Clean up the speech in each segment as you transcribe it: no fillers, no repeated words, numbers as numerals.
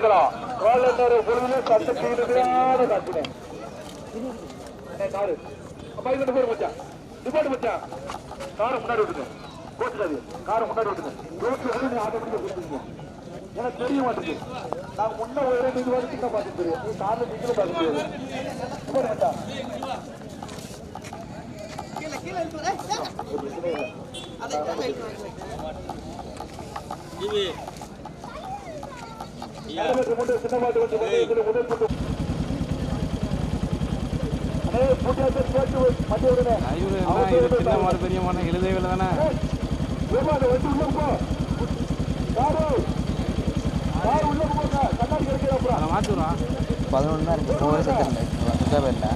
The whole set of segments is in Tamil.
எடுக்கலாம். வாழந்தோட பொழுதுல சட்டத்தை இடுமையான காட்டினேன். காரு பைக் பேர் மச்சான் டிபார்ட் மச்சான் காரை முன்னாடி விட்டுங்க. கோச்சுக்காது காரை முன்னாடி விட்டுங்க. ரோட்ல நீ ஆட்டோமேட்டிக்கா எனக்கு தெரிய மாட்டேங்குது. நான் முன்ன ஒரு 2 வருஷத்துக்கு தான் பார்த்துட்டு தெரியும். நீ காரில் நீங்களும் பார்க்க முடியாது. டிபார்ட் மச்சான் சின்ன மாட்டு வந்து முதல் போட்டு சின்ன மாடு பெரிய மாடு எழுதவில்லை தானே மாற்றுறோம் 11 தான் இருக்கு. 4 செகண்ட் வந்துட்டே இல்லை.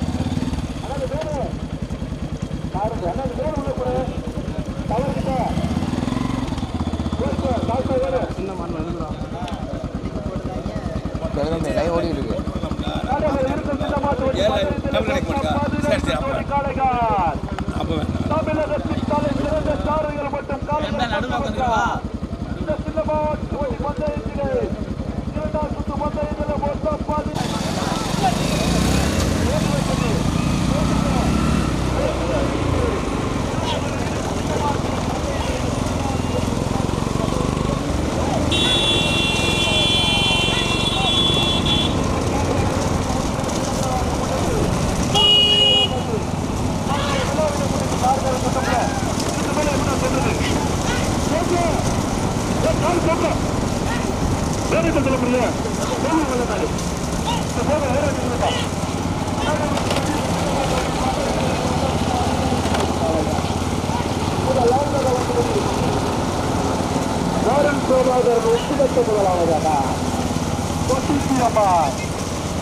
சின்ன மாடு எழுதுறோம் லைவ் ஓடி இருக்கு.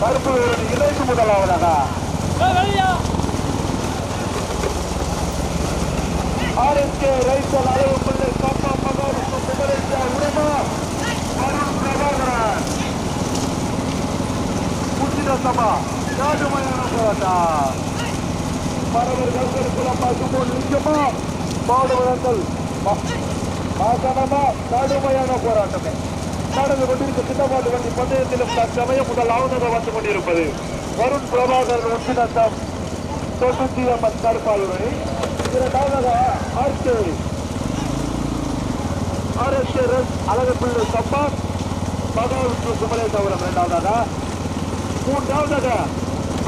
கருப்பு இணைப்பு முதலாவதாக ஆர்எஸ்கே ரைசல் அளவு பிள்ளை கப்பா மகன் உடம்பா அருண் பிரபாகரன் புத்திரசமா காடுமையான போராட்டம் பரவர்கள் குலப்பா சுமோல் நிச்சயமா பாடுவதங்கள் கடுமையான போராட்டமே நடந்து கொண்டிருக்க சின்னமாட்டு வண்டி பந்தயத்திலும் தற்சமயம் முதலாவதாக வந்து கொண்டிருப்பது வருண் பிரபாகரன் ஒன்றினத்தம் தொண்ணூத்தி அம்மன் கருப்பாளுரை. இரண்டாவதாக ஆர்எஸ்கே அழகப்பிள்ளை சம்பான் மகாவிஷ்ணு சுமலேசபுரம் இரண்டாவதாக. மூன்றாவதாக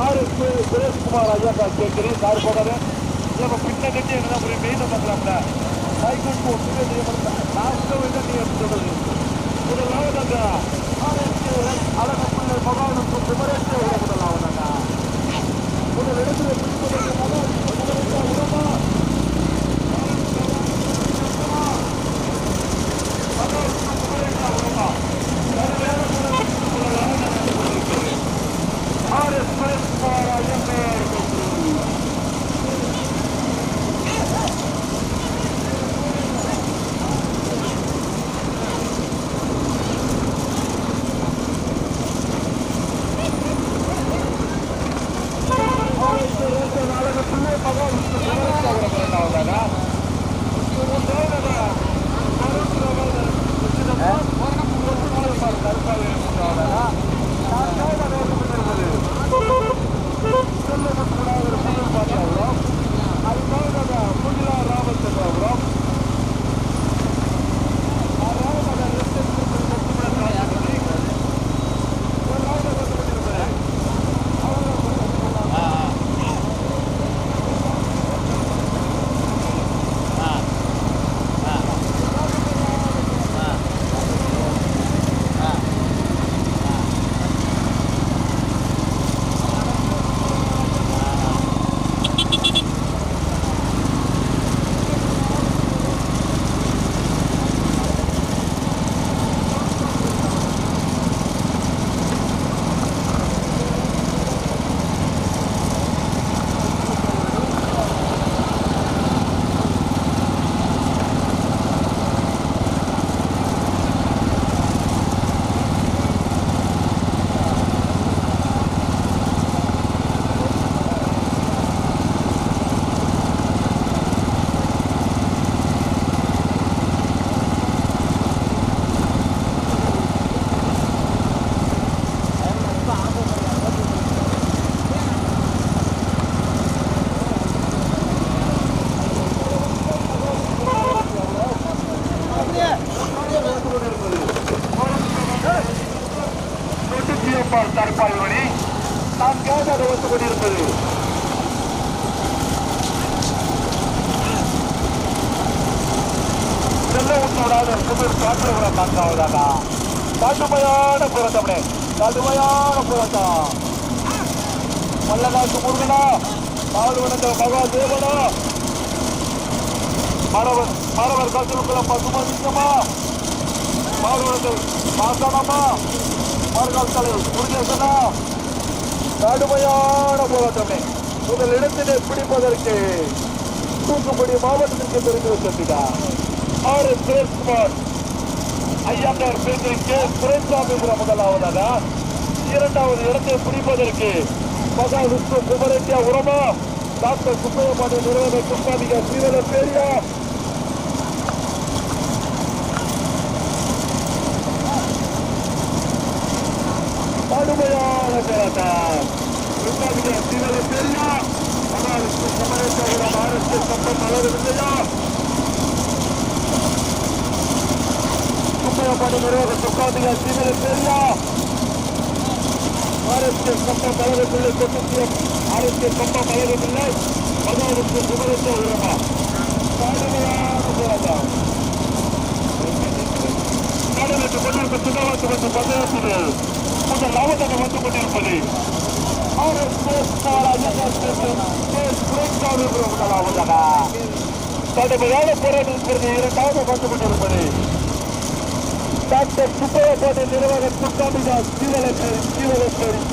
ஆர்எஸ்கே சுரேஷ்குமார் ஐயா கேட்கிறி கார் போகாத நம்ம பின்ன கட்டி என்ன மெயின் பண்ணலாம்ல கைகொண்டு ஒன்றுமே சொல்றது. முதலாவதாக ஆர்எஸ்கே அழகப்பிள்ளை மகாவிஷ்ணு சுமலேசபுரம் முதலாவதாக. முதலிடத்தில் பாய்வழி நான் கேட்டாக வந்து கொண்டிருப்பது செல்ல உன்னோடாத புதிர் காற்று விட நான்காவதாக கடுமையான போராட்டமே கடுமையான போராட்டம் மல்லநாட்டு முருகனா பாடுவனந்த மகா தேவனா மாணவர் கல்விக்குளம் பசுமதிக்கமா மாணவர்கள் மாசானமா மார்கால் தலைவர் முருகேசனா கடுமையான போராட்டமே முதல் இடத்திலே பிடிப்பதற்கு தூத்துக்குடி மாவட்டத்திற்கு தெரிந்து வச்சிருக்கிறார் ஆர் எஸ் சுரேஷ்குமார் ஐயாண்டார் பேருக்கு துரைசாமி முதலாவதாக இரண்டாவது இடத்தை பிடிப்பதற்கு மகா விஷ்ணு குமரேட்டியா உரமா டாக்டர் சுப்பையப்பாண்டி நிறுவன துப்பாதிக ஸ்ரீவல பேரியா கடுமையான போராட்டம் துப்பாதிக ஸ்ரீவல பேரியா மகா விஷ்ணு குமரேட்டியா உரம் ஆர்எஸ்கே சம்பம் அளவு விஜயா சுப்பையப்பாண்டி நிறுவன துப்பாதிக ஸ்ரீவல பேரியா ஆர்எஸ்கே சம்பம் கழகத்திலே தொட்டியம் ஆர்எஸ்கே சம்பம் கழகத்திலே மகாவிஷ்ணு குமரேட்டியா உரமா கடுமையான போராட்டம் நடைபெற்றுக் கொண்டிருக்கும் சின்னவாசு மற்றும் பந்தயத்திலே முதல் லாபத்தை வந்து கொண்டிருப்பது கடுமையான போராட்டத்திற்கு இரண்டாவது வந்து கொண்டிருப்பது டாக்டர் சுப்பையப்பாண்டி நிறுவன துப்பாதிகாஸ்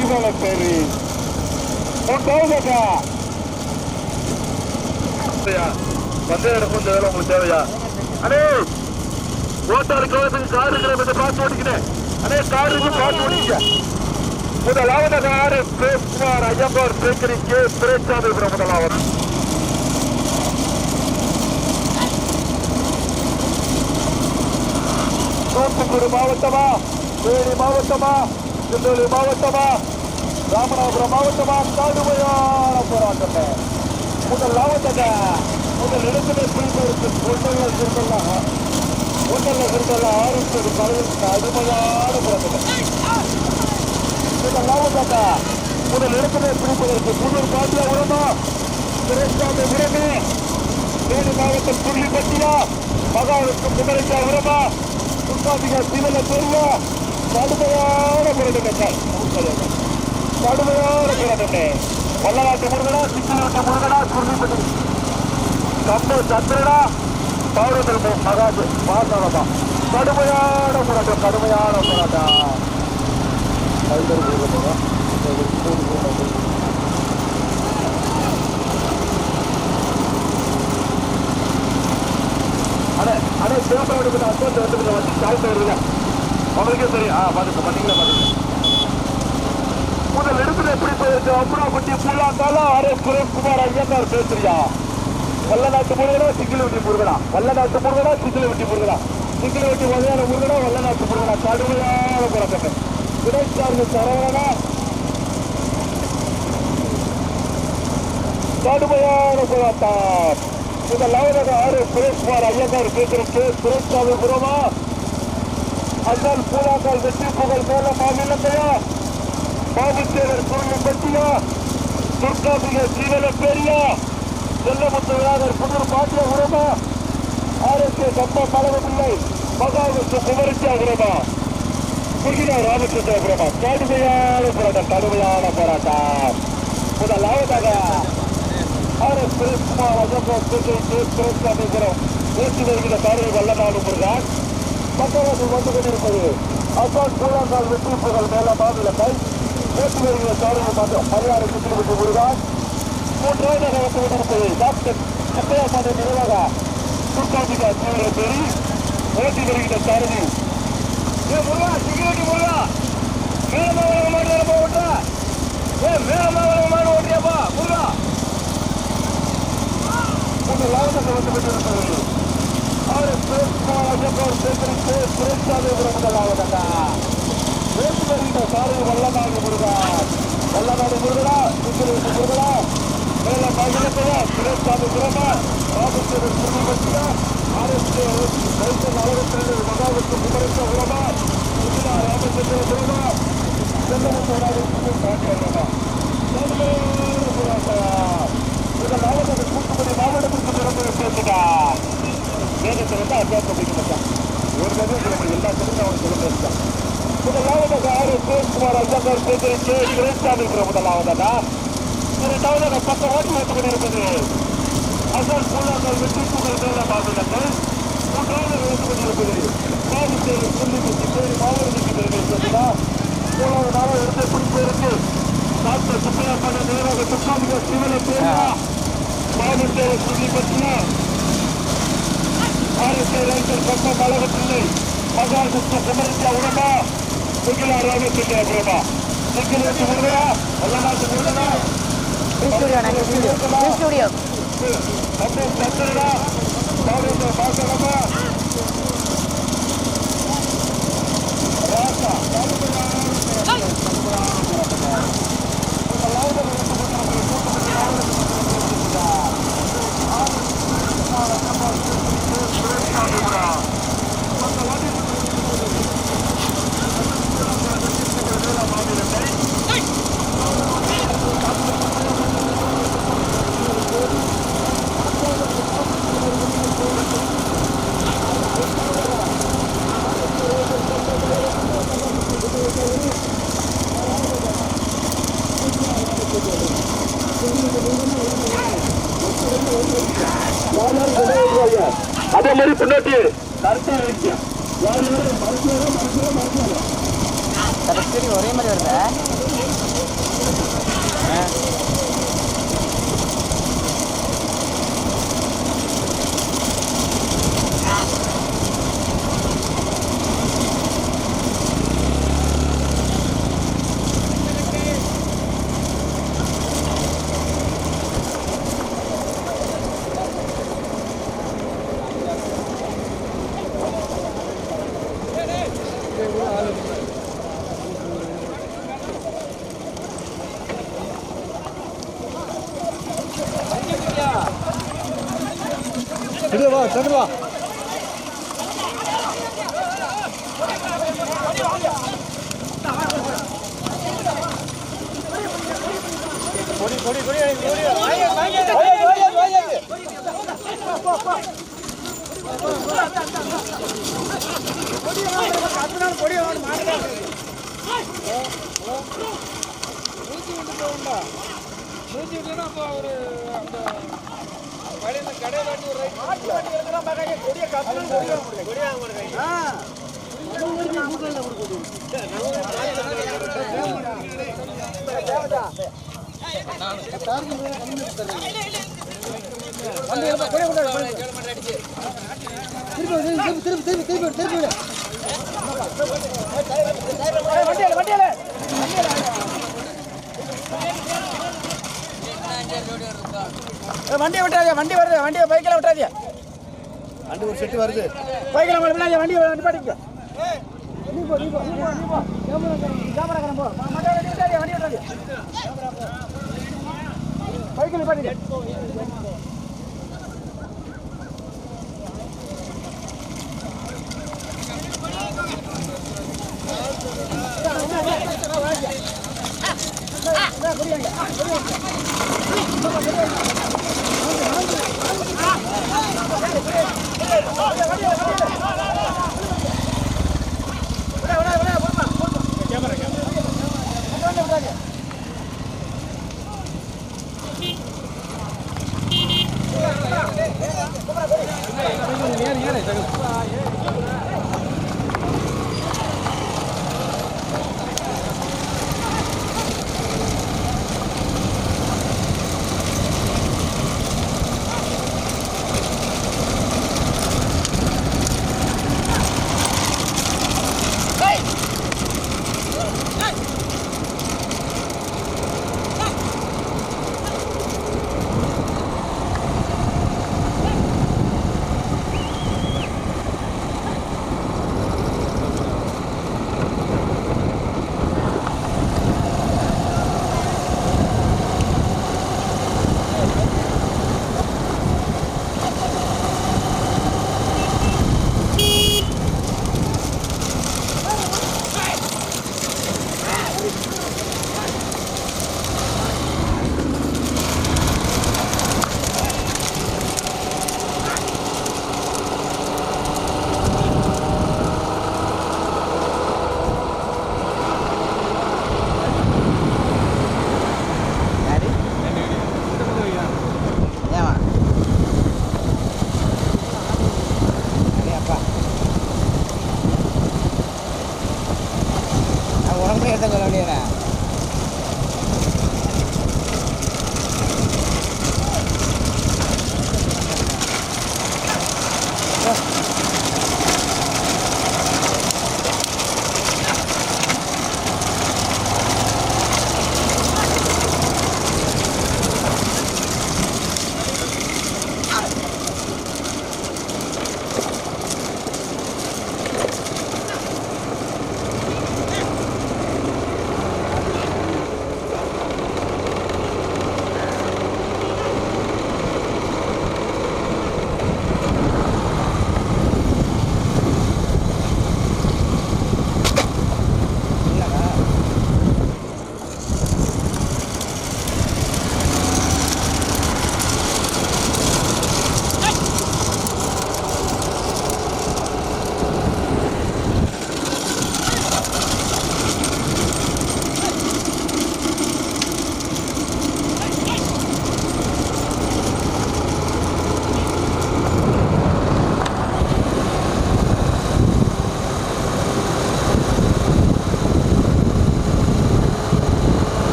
ஜீவலப்பேரி மூன்றாவதாக பந்தய இடம் கொஞ்சம் வேலை உங்களுக்கு தேவையா அடே ஓட்டாரு கவசத்துக்கு கார் இருக்கிற பார்த்து ஓடிக்கிறேன் அடே காருக்கு பார்த்து ஓடிக்க முதலாவதாக ஆர் எஸ் சுரேஷ்குமார் ஐயம்பார் பேக்கரி கே சுரேஷ்சாமி முதலாவது தூத்துக்குடி மாவட்டமா தேனி மாவட்டமா திருநெல்வேலி மாவட்டமா ராமநாதபுரம் மாவட்டமா கடுமையான போராட்டமே முதலாவதாக முதல் இடத்திலே பிடிப்பதற்கு ஒன்றல்ல சிறுதல்ல ஆரம்பித்தது கலவிற்கு அருமையான போராட்டமே முதலாவதாக முதல் இடத்திலே பிடிப்பதற்கு புதூர் பாட்டியா உரமா சுரேஷ்சாமி உரமே தேனி மாவட்டம் புள்ளிப்பட்டியா மகாவிஷ்ணு குமரேட்டியா உரமா துப்பாதிக சிவல பெரியா கடுமையான போராட்டமே கடுமையான போராட்டமே வல்லநாட்டு முருகனா சிக்கிநாட்டு முருகனா சுருளிப்பட்டி கம்ப சந்திரனா பௌரதல் மகாஜ் மாசனமா கடுமையான போராட்டம் கடுமையான போராட்டம் அடே சிவப்பாடு அஸ்வத்தை வந்து சாய்த்து வருதுங்க அவங்களுக்கே சரி பார்த்துக்க பண்ணீங்களா பார்த்துக்க முதல் இடத்துல பிடிப்பதற்கு அப்புறாப்பட்டி புல்லாந்தாலும் ஆர் எஸ் சுரேஷ்குமார் ஐயங்கார் பேசுறியா வல்லநாட்டு முருகனா சிக்கிலவட்டி முருகனா வல்லநாட்டு முருகனா சிக்கிலவட்டி முருகனா சிக்கிலவட்டி வகையான முருகனா வல்லநாட்டு முருகனா கடுமையான போராட்டம் திரைச்சார்ந்த சரவணனா கடுமையான போராட்டம் முதலாவதாக ஆர் எஸ் சுரேஷ்குமார் ஐயங்கார் பேசுறதுக்கு சுரேஷ்சாமி புறமா அண்ணல் பூலாக்கால் வெற்றி புகழ் மேல மாநிலத்தையா பாபுச்சேவர் சுருளிப்பட்டியா துர்காபிக ஜீவல பேரியா செல்லமுத்து விழாதர் புதூர் பாட்டிய உரமா ஆர்எஸ்கே சம்பா பழகப்பிள்ளை மகாவிஷ்ணு குமரேட்டியா உரமா புகினா ராமச்சந்திரபுரமா கடுமையான போராட்டம் முதலாவதாக ஆர் எஸ் சுரேஷ்குமார் ஐயங்கார் சுரேஷ்சாமி பேசி வருகிற காரியம் வல்லநாடு முருகன் மக்களத்தில் வந்து கொண்டிருப்பது அசான் பூலாங்கால் வெற்றி புகழ் மேல மாநிலத்தை பேசி வருகிற காரியம் மலையாள சித்திரப்பட்டி முருகன் மூன்றாவதாக வந்து கொண்டிருப்பது டாக்டர் சுப்பையப்பாண்டி நிறுவன துப்பாதிக தீவிர பேரி ஓட்டி வருகிற காரணி முருகா சிக்கிரட்டி முருகா மேலமாக ஓட்ட மேலமாக ஓட்டியாப்பா முருகா முதலாவதாக வந்து கொண்டிருப்பது ஆர் எஸ் சுரேஷ்குமார் ஐயங்கார் பேக்கரிக்கு சுரேஷ்சாமி முதலாவதாக பேசி வருகிற காரியம் வல்லநாடு முருகனா சிக்கிரட்டி முருகனா மேல மகிழத்தையா சுரேஷ்சாமி புறமா ராமச்சந்திரன் சுருளிப்பட்டியா ஆர்எஸ்கே மகாவிஷ்ணு குமரேட்டியா உரமா ராமச்சந்திர புரமா செல்லமுத்து மாவட்டத்திற்கு சிறப்பு பேசுகா வேகத்தை வந்து அத்தியாசம் அப்படிங்கிறான். ஒரு தடவை எல்லா தெரிஞ்சு அவனுக்கு சிறப்பு முதலாவதாக ஆறு சுரேஷ்குமார் அஜாங்கர் சேகரித்து கிரேஸ்டான் இருக்கிற முதலாவதாக இரண்டாவதாக பக்கம் ஓட்டி வைத்துக் கொண்டிருப்பது அசல் மூலாங்கள் வெற்றி புகழ் மேல மாவட்டங்கள் மூன்றாவது வைத்துக் கொண்டிருப்பது பாதித்தேரி புள்ளிக்குச்சி பேரி மாவட்டத்துக்கு தெரிவித்திருக்கிறதா மூணாவது நாளாக எடுத்து பிடிப்பதற்கு டாக்டர் சுப்பையா பண்ண நேராக சுற்றாமிக சிவனை பேரா பாதித்தேரி புள்ளி பற்றினா ஆரத்தை ரைத்தர் பக்கம் அழகத்தில்லை மகால் குற்ற குமரத்தியா உடம்பா சிங்கிளாராக சிங்கியா பிரபா சிங்கிலேட்டு விடுதா எல்லாத்து விடுதா ஸ்டுடியோ அப்படியே சந்திரடா பாவத்தை பார்க்கலாமா ராசா அதே மாதிரி பின்னாடி கரெக்டடி ஒரே மாதிரி வருதா? வா சந்திர வா கொடி கொடி கொடி வண்டியை விட்டாதே, வண்டி வருது, வண்டியை பைக்கில் விட்டாதே, வண்டி ஒரு செட்டு வருது, பைக்கில் விடாதே, வண்டி பாட்டிக்க வண்டி விட்டாதே, பைக்கில் பாட்டிக்க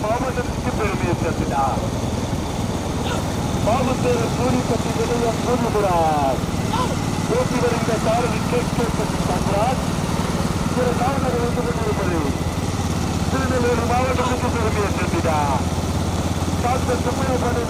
மாவட்டத்திற்கு பெருமையை சேர்த்துட்டார். மாவட்ட சூரியப்பட்டி நிலையம் சூரியபுரம் போட்டி வருகிற சாரதி கேட்கப்பட்டார். சில காரணங்கள் வந்து கொண்டிருப்பது திருநெல்வேலி மாவட்டத்திற்கு பெருமையை சேர்த்துட்டார். டாக்டர் சுப்பையப்படி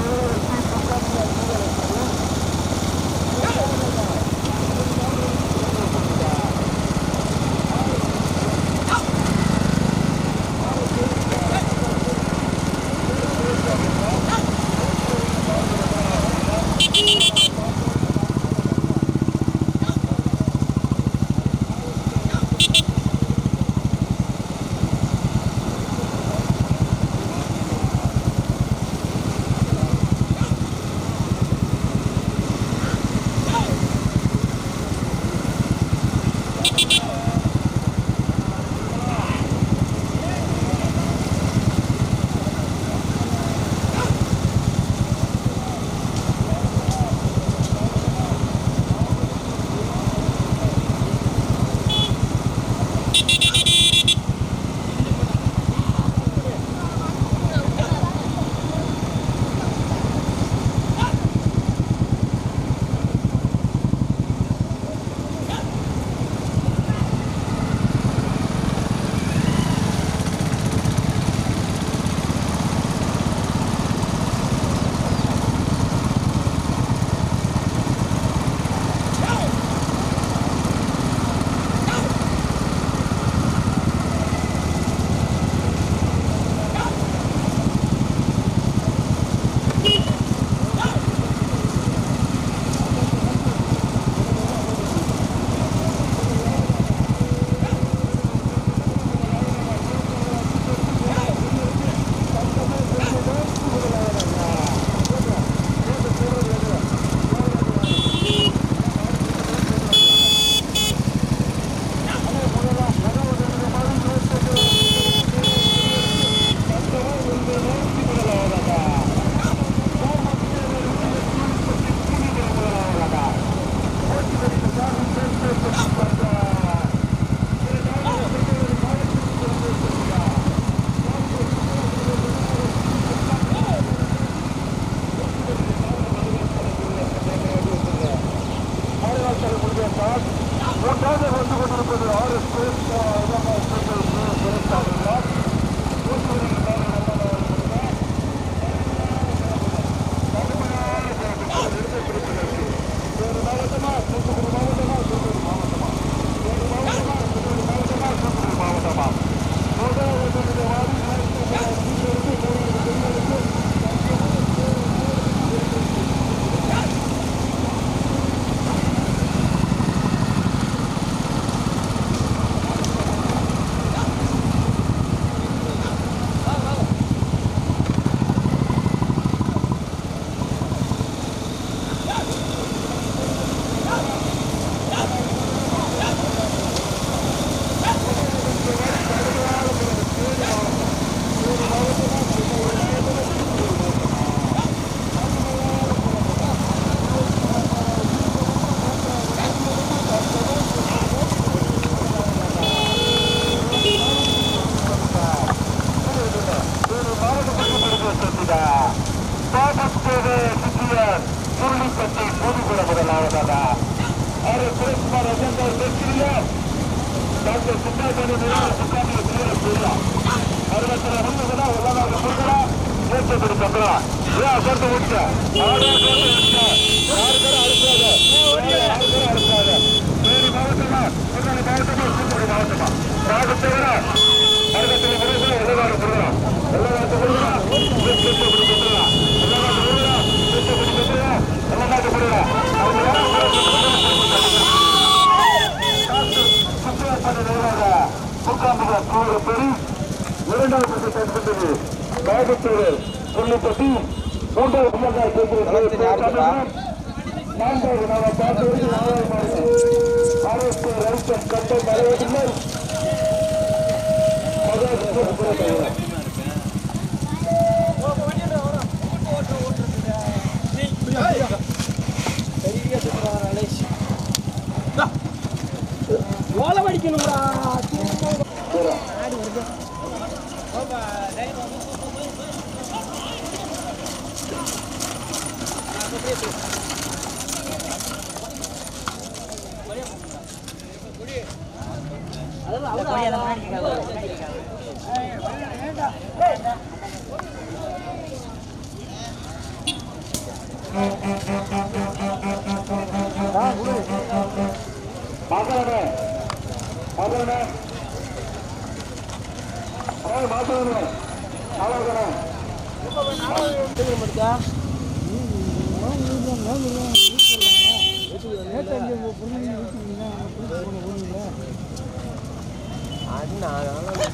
அது நான்